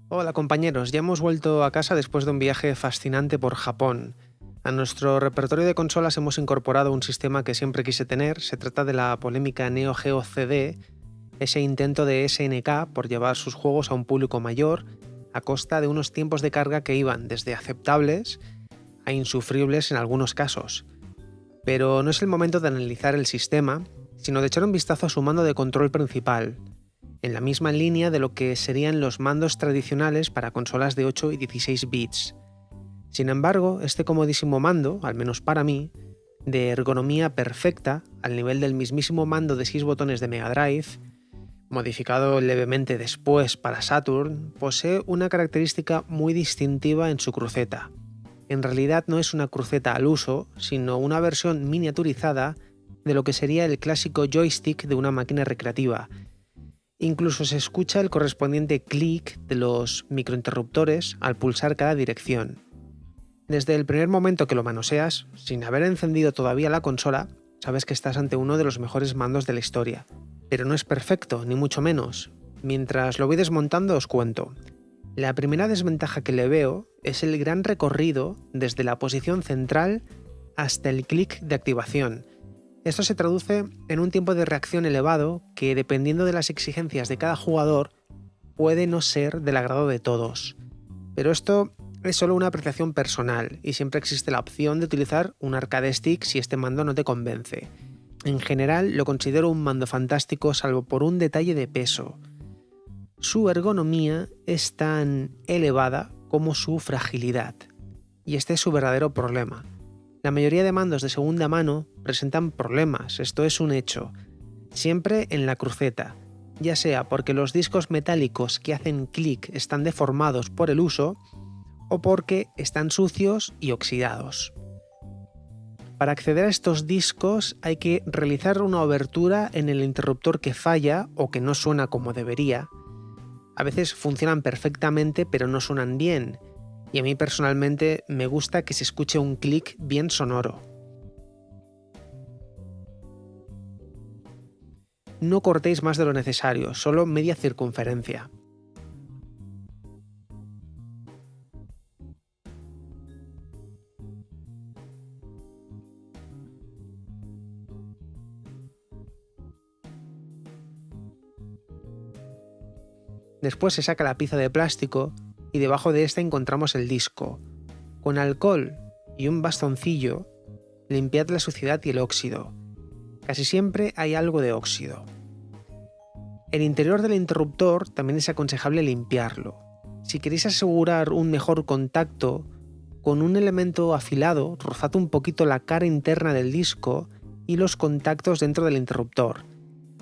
Hola compañeros, ya hemos vuelto a casa después de un viaje fascinante por Japón. A nuestro repertorio de consolas hemos incorporado un sistema que siempre quise tener. Se trata de la polémica Neo Geo CD, ese intento de SNK por llevar sus juegos a un público mayor a costa de unos tiempos de carga que iban desde aceptables a insufribles en algunos casos. Pero no es el momento de analizar el sistema, sino de echar un vistazo a su mando de control principal, en la misma línea de lo que serían los mandos tradicionales para consolas de 8 y 16 bits. Sin embargo, este comodísimo mando, al menos para mí, de ergonomía perfecta, al nivel del mismísimo mando de 6 botones de Mega Drive, modificado levemente después para Saturn, posee una característica muy distintiva en su cruceta. En realidad no es una cruceta al uso, sino una versión miniaturizada de lo que sería el clásico joystick de una máquina recreativa. Incluso se escucha el correspondiente clic de los microinterruptores al pulsar cada dirección. Desde el primer momento que lo manoseas, sin haber encendido todavía la consola, sabes que estás ante uno de los mejores mandos de la historia. Pero no es perfecto, ni mucho menos. Mientras lo voy desmontando os cuento. La primera desventaja que le veo es el gran recorrido desde la posición central hasta el clic de activación. Esto se traduce en un tiempo de reacción elevado que, dependiendo de las exigencias de cada jugador, puede no ser del agrado de todos. Pero esto es solo una apreciación personal y siempre existe la opción de utilizar un arcade stick si este mando no te convence. En general lo considero un mando fantástico salvo por un detalle de peso. Su ergonomía es tan elevada como su fragilidad, y este es su verdadero problema. La mayoría de mandos de segunda mano presentan problemas, esto es un hecho, siempre en la cruceta, ya sea porque los discos metálicos que hacen clic están deformados por el uso o porque están sucios y oxidados. Para acceder a estos discos hay que realizar una obertura en el interruptor que falla o que no suena como debería. A veces funcionan perfectamente pero no suenan bien, y a mí personalmente me gusta que se escuche un clic bien sonoro. No cortéis más de lo necesario, solo media circunferencia. Después se saca la pieza de plástico y debajo de esta encontramos el disco. Con alcohol y un bastoncillo, limpiad la suciedad y el óxido. Casi siempre hay algo de óxido. El interior del interruptor también es aconsejable limpiarlo. Si queréis asegurar un mejor contacto, con un elemento afilado rozad un poquito la cara interna del disco y los contactos dentro del interruptor,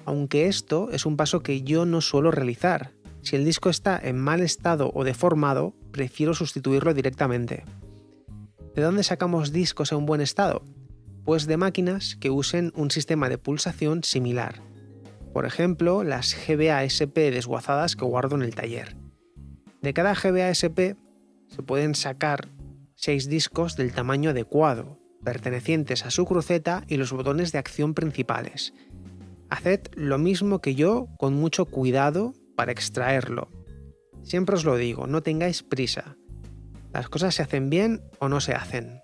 aunque esto es un paso que yo no suelo realizar. Si el disco está en mal estado o deformado, prefiero sustituirlo directamente. ¿De dónde sacamos discos en buen estado? Pues de máquinas que usen un sistema de pulsación similar. Por ejemplo, las GBA SP desguazadas que guardo en el taller. De cada GBA SP se pueden sacar 6 discos del tamaño adecuado, pertenecientes a su cruceta y los botones de acción principales. Haced lo mismo que yo con mucho cuidado para extraerlo. Siempre os lo digo, no tengáis prisa. Las cosas se hacen bien o no se hacen.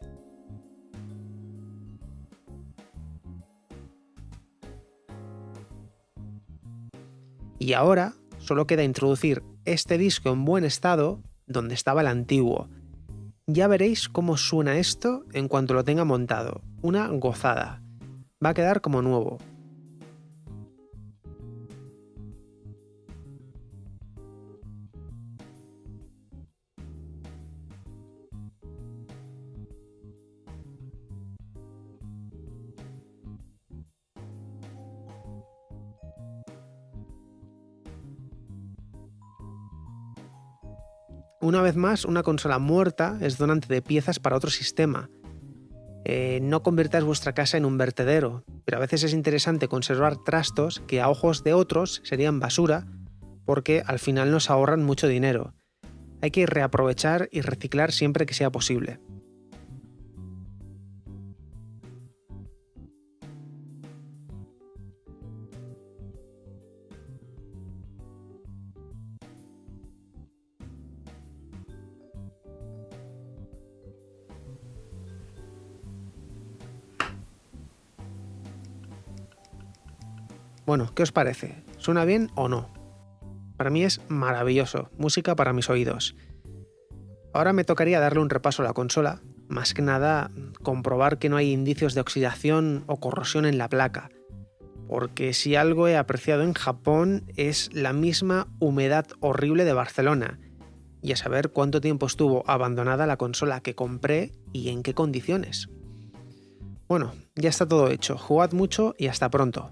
Y ahora solo queda introducir este disco en buen estado donde estaba el antiguo. Ya veréis cómo suena esto en cuanto lo tenga montado. Una gozada. Va a quedar como nuevo. Una vez más, una consola muerta es donante de piezas para otro sistema. No convirtáis vuestra casa en un vertedero, pero a veces es interesante conservar trastos que a ojos de otros serían basura, porque al final nos ahorran mucho dinero. Hay que reaprovechar y reciclar siempre que sea posible. Bueno, ¿qué os parece? ¿Suena bien o no? Para mí es maravilloso, música para mis oídos. Ahora me tocaría darle un repaso a la consola, más que nada comprobar que no hay indicios de oxidación o corrosión en la placa, porque si algo he apreciado en Japón es la misma humedad horrible de Barcelona, y a saber cuánto tiempo estuvo abandonada la consola que compré y en qué condiciones. Bueno, ya está todo hecho, jugad mucho y hasta pronto.